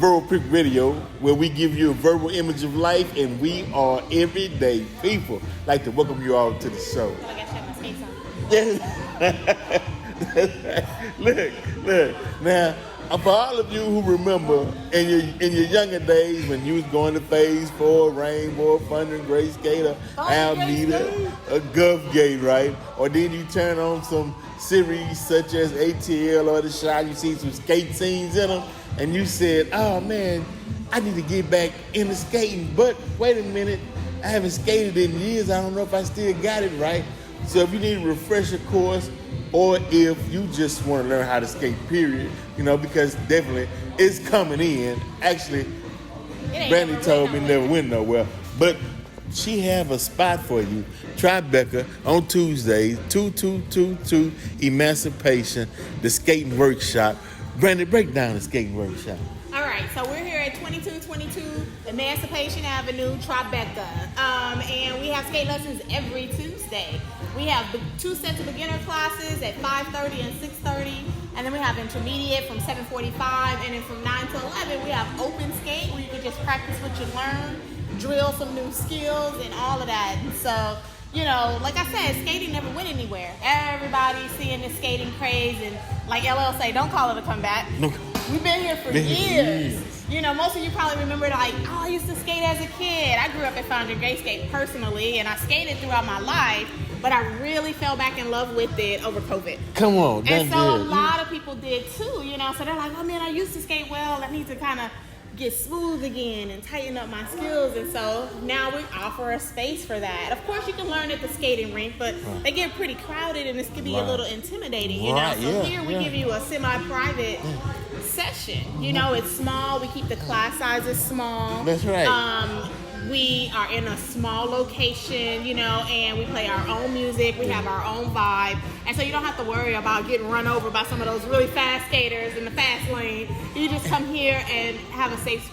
Verbal Pick Radio, where we give you a verbal image of life, and we are everyday people. I'd like to welcome you all to the show. I gotta check my skates on. Look. Now, for all of you who remember in your younger days when you was going to Phase 4, Rainbow, Thunder and Grace Skater, Alameda, a Gulf Gate, right? Or then you turn on some series such as ATL or The Shot, you see some skate scenes in them, and you said, oh man, I need to get back into skating, but wait a minute, I haven't skated in years, I don't know if I still got it right. So if you need a refresher course, or if you just want to learn how to skate, period, because definitely it's coming in. Actually, Brandy told me never went nowhere, but she have a spot for you. Tribeca on Tuesdays, 2222 Emancipation, the skating workshop. Brandy, break down the skating workshop. All right, so we're here at 2222 Emancipation Avenue, Tribeca, and we have skate lessons every Tuesday. We have 2 sets of beginner classes at 5:30 and 6:30, and then we have intermediate from 7:45, and then from 9 to 11 we have open skate where you can just practice what you learn, drill some new skills, and all of that. And so, like I said, skating never went anywhere. Everybody's seeing this skating craze, and like LL say, don't call it a comeback. No. We've been here for years. Most of you probably remember I used to skate as a kid. I grew up at Foundry Gray Skate personally, and I skated throughout my life, but I really fell back in love with it over COVID. Come on, and so a lot of people did too, so they're like, oh man, I used to skate well, I need to kind of get smooth again and tighten up my skills, and so now we offer a space for that. Of course, you can learn at the skating rink, but they get pretty crowded and this can be a little intimidating, So here we give you a semi-private session. It's small. We keep the class sizes small. That's right. We are in a small location, and we play our own music. We have our own vibe. And so you don't have to worry about getting run over by some of those really fast skaters in the fast lane. You just come here and have a safe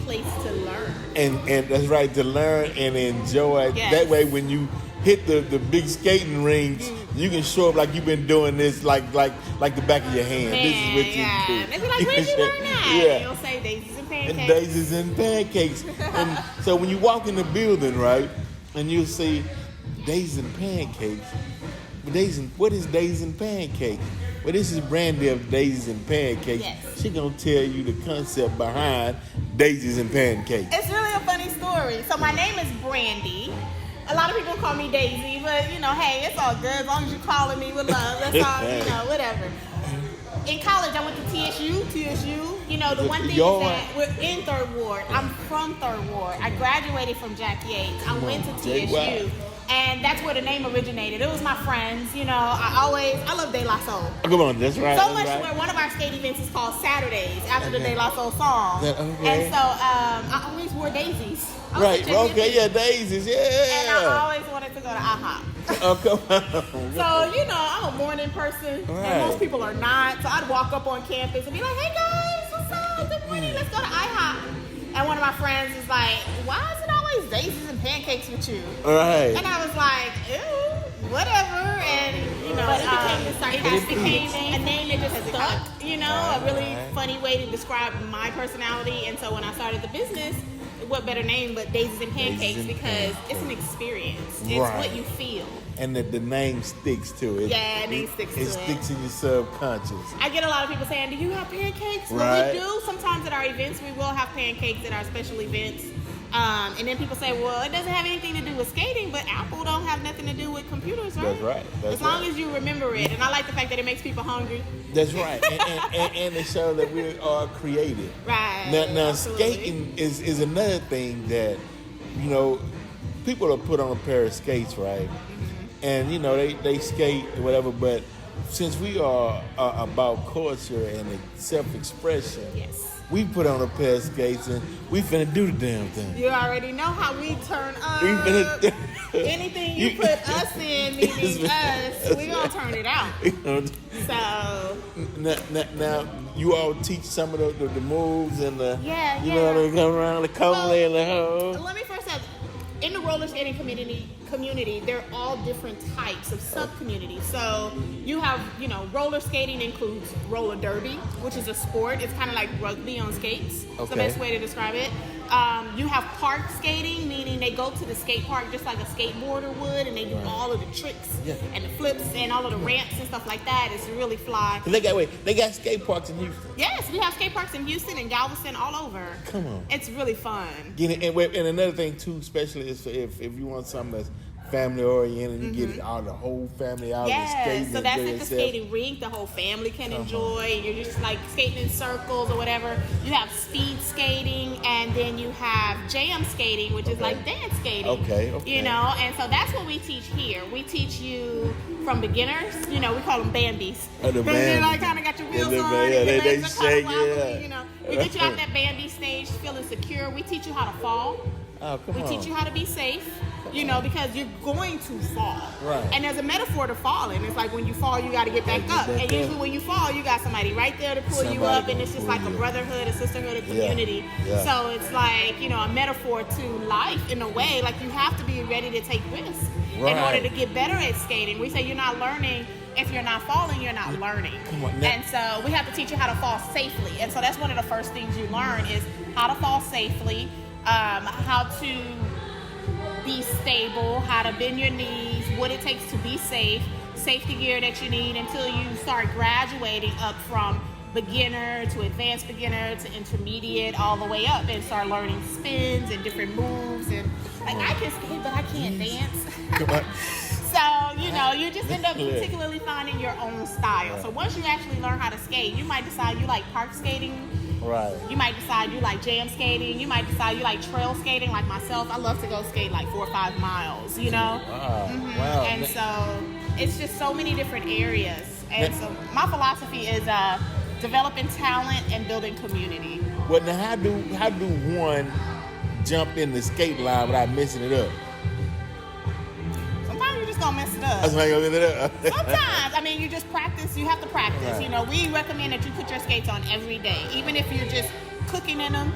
place to learn. And that's right, to learn and enjoy. Yes. That way when you hit the big skating rings, you can show up like you've been doing this like the back of your hand. Man, this is what you do. They be like, where'd you learn that? Yeah. You'll say Daisies and Pancakes. And Daisies and Pancakes. And so when you walk in the building, right, and you'll see Daisies and Pancakes. What is Daisies and Pancakes? Well, this is Brandy of Daisies and Pancakes. Yes. She's going to tell you the concept behind Daisies and Pancakes. It's really a funny story. So my name is Brandy. A lot of people call me Daisy, but hey, it's all good as long as you're calling me with love. That's all, whatever. In college, I went to TSU. The one thing is that we're in 3rd Ward. I'm from 3rd Ward. I graduated from Jack Yates. I went to TSU. And that's where the name originated. It was my friends, I love De La Soul. Come on, that's right. So much where one of our skate events is called Saturdays after the De La Soul song. Okay. And so I always wore daisies. Right, daisies, yeah. And I always wanted to go to IHOP. Oh, come on. So, I'm a morning person, right. And most people are not. So I'd walk up on campus and be like, hey guys, what's up? Good morning, let's go to IHOP. And one of my friends is like, why is it always Daisies and Pancakes with you? Right. And I was like, ew, whatever. And, it became a name that just stuck, a really funny way to describe my personality. And so when I started the business, what better name but Daisies and Pancakes, because it's an experience. It's what you feel. And the name sticks to it. Yeah, the name sticks to it. It sticks in your subconscious. I get a lot of people saying, do you have pancakes? Right. Well, we do. Sometimes at our events, we will have pancakes at our special events. And then people say, well, it doesn't have anything to do with skating, but Apple don't have nothing to do with computers, right? That's right. As long as you remember it. And I like the fact that it makes people hungry. That's right. and it shows that we are creative. Right. Now skating is another thing that, people will put on a pair of skates, right? And, they skate or whatever, but since we are about culture and self-expression, yes, we put on a pair of skates and we finna do the damn thing. You already know how we turn up. Anything you put us in, meaning us, we gonna turn it out. So now you all teach some of the moves and the they come around the comely and the hoe. Let me first say, in the roller skating community, they're all different types of sub-communities. So you have, roller skating includes roller derby, which is a sport. It's kind of like rugby on skates. Okay. It's the best way to describe it. You have park skating, meaning they go to the skate park just like a skateboarder would, and they do all of the tricks and the flips and all of the ramps and stuff like that. It's really fly. They got skate parks in Houston. Yes, we have skate parks in Houston and Galveston, all over. Come on. It's really fun. And another thing too, especially is if you want something that's family oriented, you get all the whole family out and skating. So that's at the skating rink. The whole family can enjoy. You're just like skating in circles or whatever. You have speed skating, and then you have jam skating, which is like dance skating. Okay. And so that's what we teach here. We teach you from beginners. We call them Bambies. Oh, the Because you kind of got your wheels on. They shake. We get you out that Bambi stage feeling secure. We teach you how to fall. Oh, come on. We teach you how to be safe, because you're going to fall. Right. And there's a metaphor to falling. It's like when you fall, you got to get back up. And usually when you fall, you got somebody right there to pull you up, and it's just like a brotherhood, a sisterhood, a community. Yeah. So it's like, a metaphor to life in a way. Like you have to be ready to take risks in order to get better at skating. We say you're not learning. If you're not falling, you're not learning. Come on, and so we have to teach you how to fall safely. And so that's one of the first things you learn is how to fall safely. How to be stable, how to bend your knees, what it takes to be safe, safety gear that you need until you start graduating up from beginner to advanced beginner to intermediate all the way up and start learning spins and different moves. And like I can skate, but I can't dance. So, you just end up particularly finding your own style. So once you actually learn how to skate, you might decide you like park skating. Right. You might decide you like jam skating. You might decide you like trail skating like myself. I love to go skate like 4 or 5 miles, Wow. Wow. And so it's just so many different areas. And so my philosophy is developing talent and building community. Well, now how do one jump in the skate line without messing it up? Sometimes you're just gonna mess it up. That's why you're gonna mess it up. Sometimes, you just practice. You have to practice. Right. We recommend that you put your skates on every day, even if you're just cooking in them,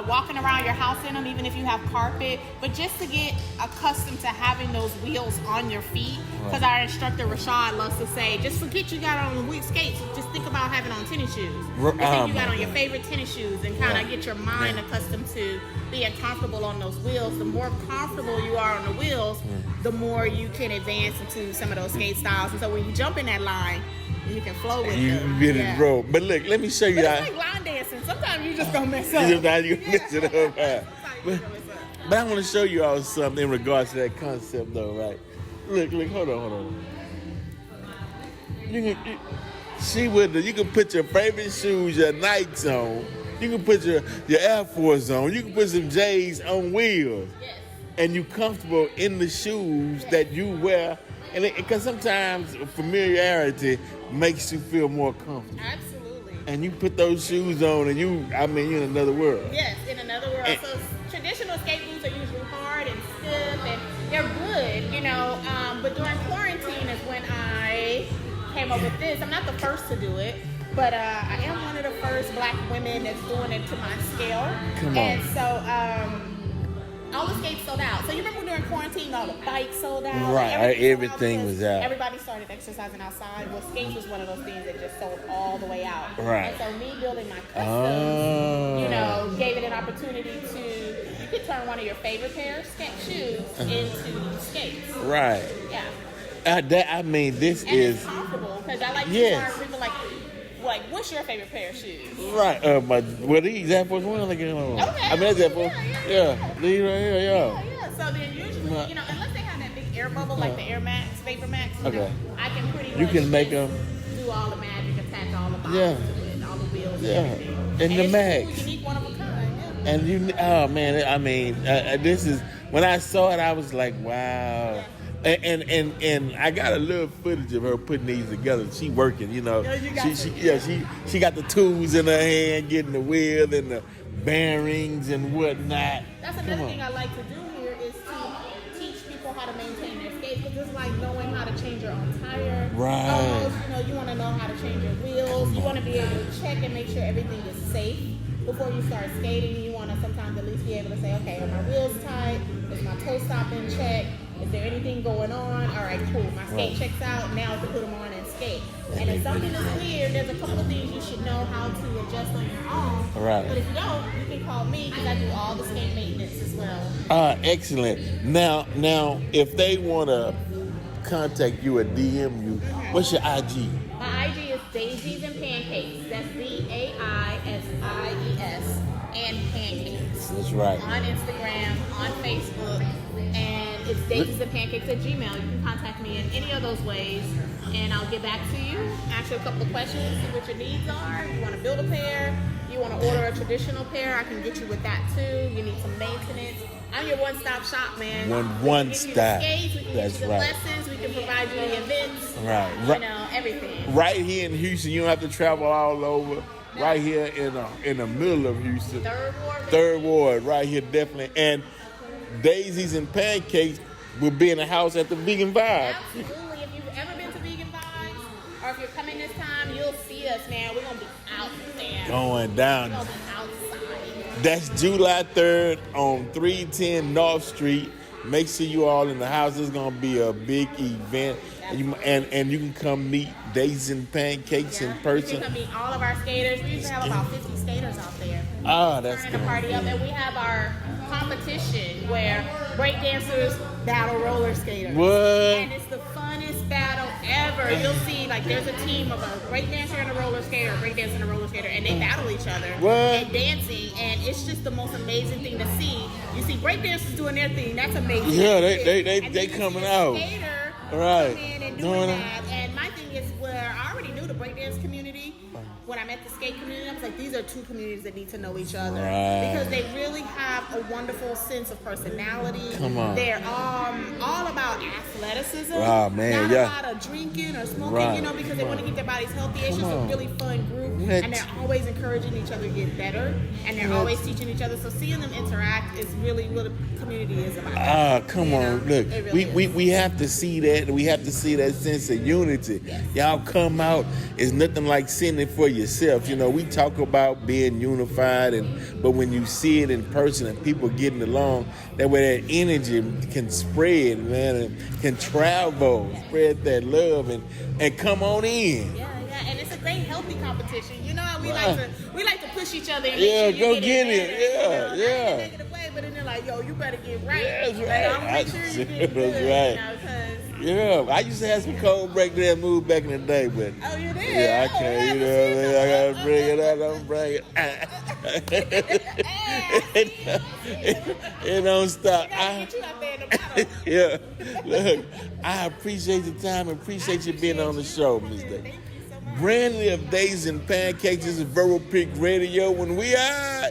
walking around your house in them, even if you have carpet. But just to get accustomed to having those wheels on your feet, because our instructor Rashad loves to say, just forget you got on wheel skates. Just think about having on tennis shoes. Just think you got on your favorite tennis shoes and kind of get your mind accustomed to being comfortable on those wheels. The more comfortable you are on the wheels, the more you can advance into some of those skate styles. And so when you jump in that line, you can flow with them. You get it, bro. But look, let me show you. But it's like line dancing. Sometimes you just gonna mess up. Sometimes you mess it up. But I want to show you all something in regards to that concept, though, right? Look, hold on. You can put your favorite shoes, your Nikes on. You can put your Air Force on. You can put some J's on wheels. Yes. And you comfortable in the shoes that you wear. And because sometimes familiarity makes you feel more comfortable. Absolutely. And you put those shoes on and you're in another world. Yes, in another world. So traditional skate boots are usually hard and stiff and they're good, but during quarantine is when I came up with this. I'm not the first to do it, but I am one of the first black women that's doing it to my scale. Come on. And so all the skates sold out. So you remember during quarantine, all the bikes sold out. Right, everything was out. Everybody started exercising outside. Well, skates was one of those things that just sold all the way out. Right. And so me building my customs, gave it an opportunity you could turn one of your favorite pair of shoes into skates. Right. Yeah. This and is it's comfortable because I like to learn people like, what's your favorite pair of shoes? Right. These Air Force One, like, Okay. that's Air Force. Yeah. These right here, Yeah. So then usually, unless they have that big air bubble like the Air Max, Vapor Max, I can pretty much you can make them do all the magic, attach all the boxes to it, all the wheels, and everything. And the Max. It's unique, one of a kind. Yeah. And this is when I saw it, I was like, wow. Yeah. And I got a little footage of her putting these together. She working, She got the tools in her hand, getting the wheel and the bearings and whatnot. That's another thing I like to do here is to teach people how to maintain their skates, because it's like knowing how to change your own tire. Right. You want to know how to change your wheels. You want to be able to check and make sure everything is safe. before you start skating, you want to sometimes at least be able to say, okay, are my wheels tight? Is my toe stop in check? Is there anything going on? All right, cool. My skate checks out. Now I can put them on and skate. And if something is weird, there's a couple of things you should know how to adjust on your own. Right. But if you don't, you can call me because I do all the skate maintenance as well. Excellent. Now, if they want to contact you or DM you, what's your IG? My IG is Daisies and Pancakes. That's DAISIES and Pancakes. That's right. On Instagram, on Facebook, and it's Daisies and Pancakes at Gmail. You can contact me in any of those ways, and I'll get back to you. Ask you a couple of questions, see what your needs are. You want to build a pair? You want to order a traditional pair? I can get you with that too. You need some maintenance. I'm your one-stop shop, man. One stop. Skates, we can That's get you the right. lessons. We can provide you the events. Right. You know, everything. Right here in Houston, you don't have to travel all over. No. Right here in the middle of Houston. Third Ward, right here, definitely. And Daisies and Pancakes will be in the house at the Vegan Vibe. Absolutely. If you've ever been to Vegan Vibes, or if you're coming this time, you'll see us, man. We're going to be out there. Going down. We're going to be outside. That's July 3rd on 310 North Street. Make sure you all in the house. It's going to be a big event. And you can come meet Daisies and Pancakes in person. You can come meet all of our skaters. We usually have about 50 skaters out there. That's Starting to good. party up. And we have our competition where breakdancers battle roller skaters. What? And it's the funnest battle ever. You'll see, like, there's a team of a breakdancer and a roller skater, a breakdancer and a roller skater, and they battle each other. What? And dancing, and it's just the most amazing thing to see. You see breakdancers doing their thing. That's amazing. Yeah, And they then you coming see a out. Skater Right. come in and doing that. And my thing is, where I already knew the breakdance community. When I met the skate community, I was like, these are two communities that need to know each other. Right. Because they really have a wonderful sense of personality. Come on. They're all about athleticism. Wow, man, Not yeah. a lot of drinking or smoking, Right. you know, because they want to keep their bodies healthy. It's Come just on. a really fun group. What? And they're always encouraging each other to get better. And they're What? always teaching each other. So seeing them interact is really what a community is about. Come You on, know? look, It really we have to see that. We have to see that sense of unity. Yes. Y'all come out. It's nothing like seeing it for yourself. You know, we talk about being unified, but when you see it in person and people getting along, that way that energy can spread, man, and can travel, spread that love, and come on in. Yeah, and it's a great healthy competition. You know how we Right. like to push each other and Yeah, make sure go you get it. better, Yeah, you know, not in a yeah. negative way, but then they're like, yo, you better get right. Yeah, that's Like, right. I'm make sure you get good. That's right. You know, 'cause- Yeah, I used to have some cold break dance moves back in the day, but oh, you did? yeah, I Oh, can't. You yeah, know, what I mean? I gotta bring it out. up. Don't bring it. It don't stop. Get you out there in the battle. Yeah, look, I appreciate the time and appreciate you being on the show, Ms. Day. Thank you so much. Brandy of Daisies and Pancakes. This is Verbal Pick Radio. When we are.